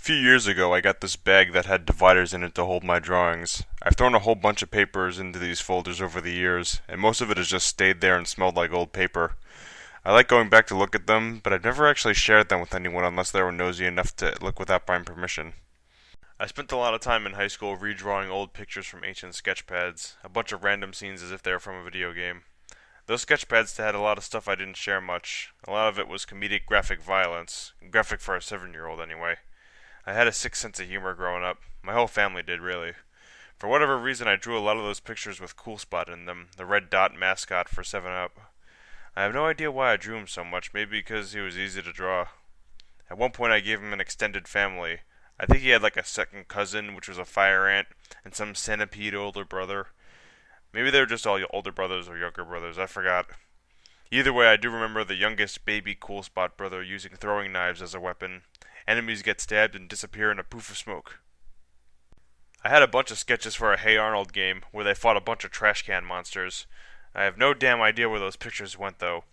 few years ago, I got this bag that had dividers in it to hold my drawings. I've thrown a whole bunch of papers into these folders over the years, and most of it has just stayed there and smelled like old paper. I like going back to look at them, but I've never actually shared them with anyone unless they were nosy enough to look without my permission. I spent a lot of time in high school redrawing old pictures from ancient sketchpads, a bunch of random scenes as if they were from a video game. Those sketchpads had a lot of stuff I didn't share much. A lot of it was comedic graphic violence, graphic for a 7-year-old anyway. I had a sick sense of humor growing up. My whole family did, really. For whatever reason, I drew a lot of those pictures with Cool Spot in them, the red dot mascot for 7 Up. I have no idea why I drew him so much, maybe because he was easy to draw. At one point I gave him an extended family. I think he had like a second cousin, which was a fire ant, and some centipede older brother. Maybe they were just all older brothers or younger brothers, I forgot. Either way, I do remember the youngest baby Cool Spot brother using throwing knives as a weapon. Enemies get stabbed and disappear in a poof of smoke. I had a bunch of sketches for a Hey Arnold game where they fought a bunch of trash can monsters. I have no damn idea where those pictures went though.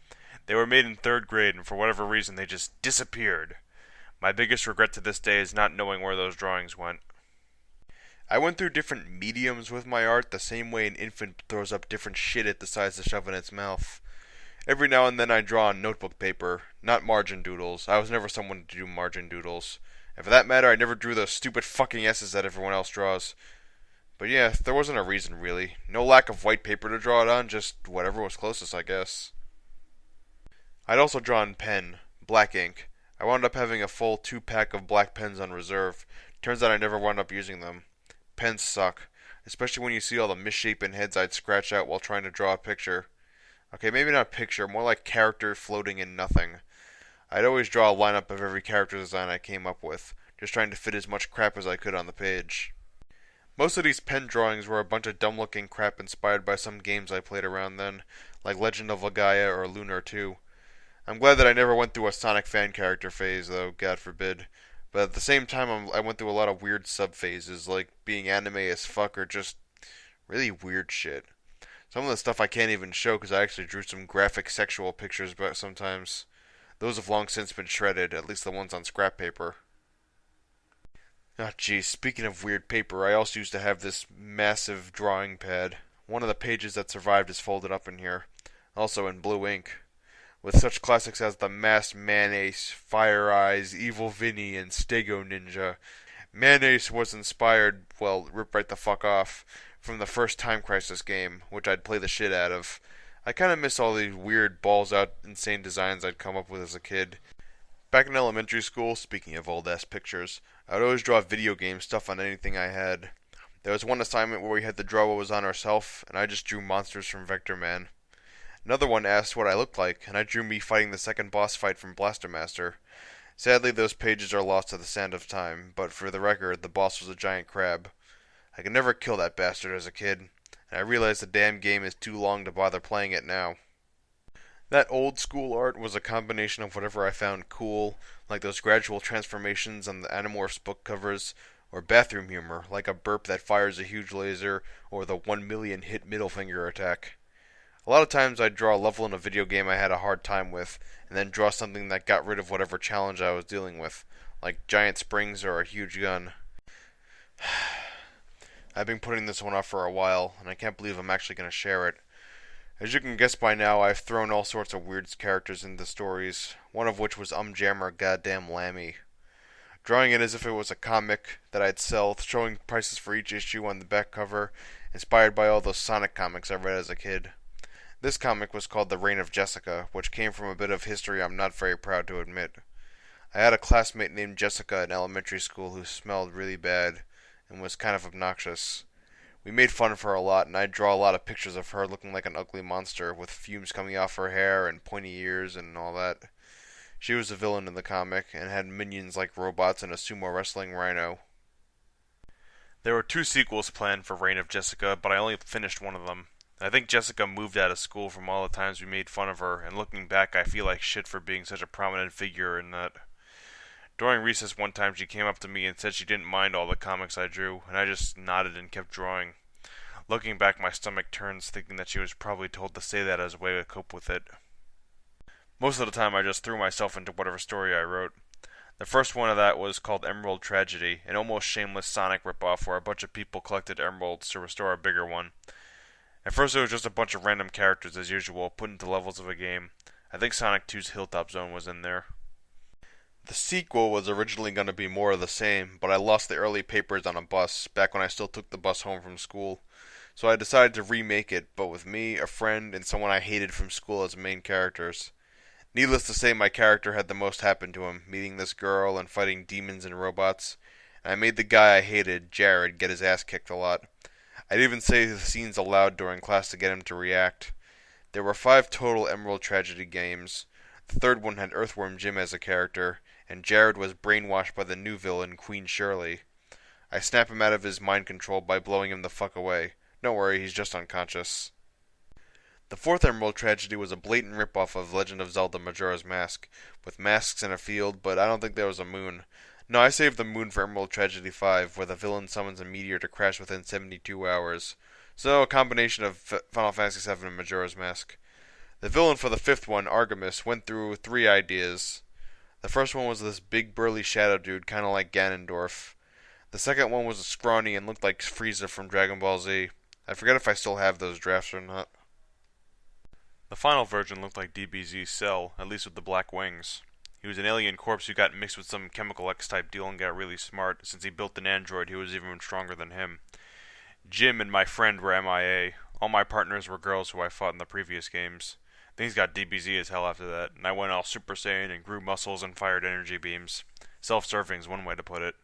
They were made in 3rd grade and for whatever reason they just disappeared. My biggest regret to this day is not knowing where those drawings went. I went through different mediums with my art the same way an infant throws up different shit it decides to shove in its mouth. Every now and then I draw on notebook paper, not margin doodles. I was never someone to do margin doodles. And for that matter, I never drew those stupid fucking S's that everyone else draws. But yeah, there wasn't a reason really. No lack of white paper to draw it on, just whatever was closest, I guess. I'd also draw in pen, black ink. I wound up having a full 2-pack of black pens on reserve. Turns out I never wound up using them. Pens suck, especially when you see all the misshapen heads I'd scratch out while trying to draw a picture. Okay, maybe not picture, more like character floating in nothing. I'd always draw a lineup of every character design I came up with, just trying to fit as much crap as I could on the page. Most of these pen drawings were a bunch of dumb-looking crap inspired by some games I played around then, like Legend of Legaia or Lunar 2. I'm glad that I never went through a Sonic fan character phase, though, God forbid. But at the same time, I went through a lot of weird sub-phases, like being anime as fuck or just really weird shit. Some of the stuff I can't even show because I actually drew some graphic sexual pictures but sometimes. Those have long since been shredded, at least the ones on scrap paper. Ah, geez, speaking of weird paper, I also used to have this massive drawing pad. One of the pages that survived is folded up in here, also in blue ink, with such classics as The Masked Man-Ace, Fire Eyes, Evil Vinny, and Stego Ninja. Man-Ace was inspired, well, rip right the fuck off, from the first Time Crisis game, which I'd play the shit out of. I kinda miss all these weird, balls-out, insane designs I'd come up with as a kid. Back in elementary school, speaking of old-ass pictures, I would always draw video game stuff on anything I had. There was one assignment where we had to draw what was on ourselves, and I just drew monsters from Vector Man. Another one asked what I looked like, and I drew me fighting the second boss fight from Blaster Master. Sadly, those pages are lost to the sand of time, but for the record, the boss was a giant crab. I could never kill that bastard as a kid, and I realize the damn game is too long to bother playing it now. That old school art was a combination of whatever I found cool, like those gradual transformations on the Animorphs book covers, or bathroom humor, like a burp that fires a huge laser, or the 1,000,000 hit middle finger attack. A lot of times I'd draw a level in a video game I had a hard time with, and then draw something that got rid of whatever challenge I was dealing with, like giant springs or a huge gun. I've been putting this one off for a while, and I can't believe I'm actually going to share it. As you can guess by now, I've thrown all sorts of weird characters into stories, one of which was Jammer Goddamn Lammy. Drawing it as if it was a comic that I'd sell, showing prices for each issue on the back cover, inspired by all those Sonic comics I read as a kid. This comic was called The Reign of Jessica, which came from a bit of history I'm not very proud to admit. I had a classmate named Jessica in elementary school who smelled really bad and was kind of obnoxious. We made fun of her a lot, and I'd draw a lot of pictures of her looking like an ugly monster with fumes coming off her hair and pointy ears and all that. She was a villain in the comic and had minions like robots and a sumo wrestling rhino. There were 2 sequels planned for Reign of Jessica, but I only finished one of them. I think Jessica moved out of school from all the times we made fun of her, and looking back I feel like shit for being such a prominent figure in that. During recess one time she came up to me and said she didn't mind all the comics I drew, and I just nodded and kept drawing. Looking back, my stomach turns, thinking that she was probably told to say that as a way to cope with it. Most of the time I just threw myself into whatever story I wrote. The first one of that was called Emerald Tragedy, an almost shameless Sonic ripoff where a bunch of people collected emeralds to restore a bigger one. At first it was just a bunch of random characters as usual, put into levels of a game. I think Sonic 2's Hilltop Zone was in there. The sequel was originally going to be more of the same, but I lost the early papers on a bus, back when I still took the bus home from school. So I decided to remake it, but with me, a friend, and someone I hated from school as main characters. Needless to say, my character had the most happen to him, meeting this girl and fighting demons and robots. And I made the guy I hated, Jared, get his ass kicked a lot. I'd even say the scenes aloud during class to get him to react. There were 5 total Emerald Tragedy games. The third one had Earthworm Jim as a character, and Jared was brainwashed by the new villain, Queen Shirley. I snap him out of his mind control by blowing him the fuck away. Don't worry, he's just unconscious. The fourth Emerald Tragedy was a blatant ripoff of Legend of Zelda Majora's Mask, with masks in a field, but I don't think there was a moon. No, I saved the moon for Emerald Tragedy 5, where the villain summons a meteor to crash within 72 hours. So, a combination of Final Fantasy VII and Majora's Mask. The villain for the fifth one, Artemis, went through 3 ideas. The first one was this big burly shadow dude, kinda like Ganondorf. The second one was a scrawny and looked like Frieza from Dragon Ball Z. I forget if I still have those drafts or not. The final version looked like DBZ's Cell, at least with the black wings. He was an alien corpse who got mixed with some chemical X-type deal and got really smart. Since he built an android who was even stronger than him. Jim and my friend were MIA. All my partners were girls who I fought in the previous games. Things got DBZ as hell after that, and I went all Super Saiyan and grew muscles and fired energy beams. Self-serving is one way to put it.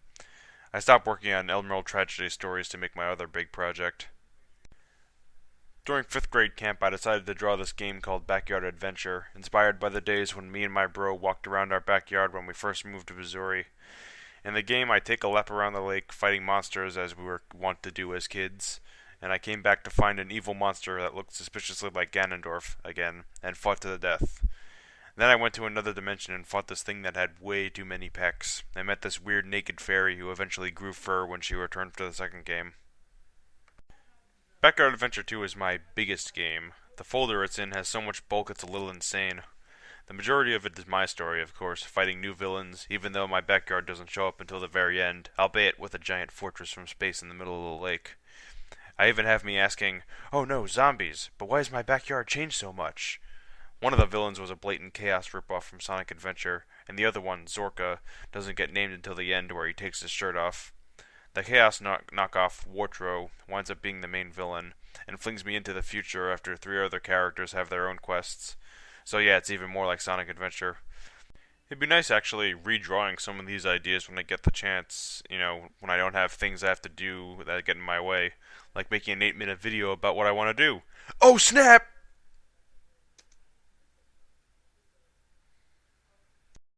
I stopped working on Emerald Tragedy stories to make my other big project. During 5th grade camp, I decided to draw this game called Backyard Adventure, inspired by the days when me and my bro walked around our backyard when we first moved to Missouri. In the game, I take a lap around the lake, fighting monsters as we were wont to do as kids, and I came back to find an evil monster that looked suspiciously like Ganondorf again, and fought to the death. Then I went to another dimension and fought this thing that had way too many pecs. I met this weird naked fairy who eventually grew fur when she returned for the second game. Backyard Adventure 2 is my biggest game. The folder it's in has so much bulk it's a little insane. The majority of it is my story, of course, fighting new villains, even though my backyard doesn't show up until the very end, albeit with a giant fortress from space in the middle of the lake. I even have me asking, oh no, zombies, but why has my backyard changed so much? One of the villains was a blatant Chaos ripoff from Sonic Adventure, and the other one, Zorka, doesn't get named until the end where he takes his shirt off. The Chaos knockoff, Wartro, winds up being the main villain, and flings me into the future after 3 other characters have their own quests. So yeah, it's even more like Sonic Adventure. It'd be nice actually redrawing some of these ideas when I get the chance, when I don't have things I have to do that get in my way, like making an 8-minute video about what I want to do. Oh snap!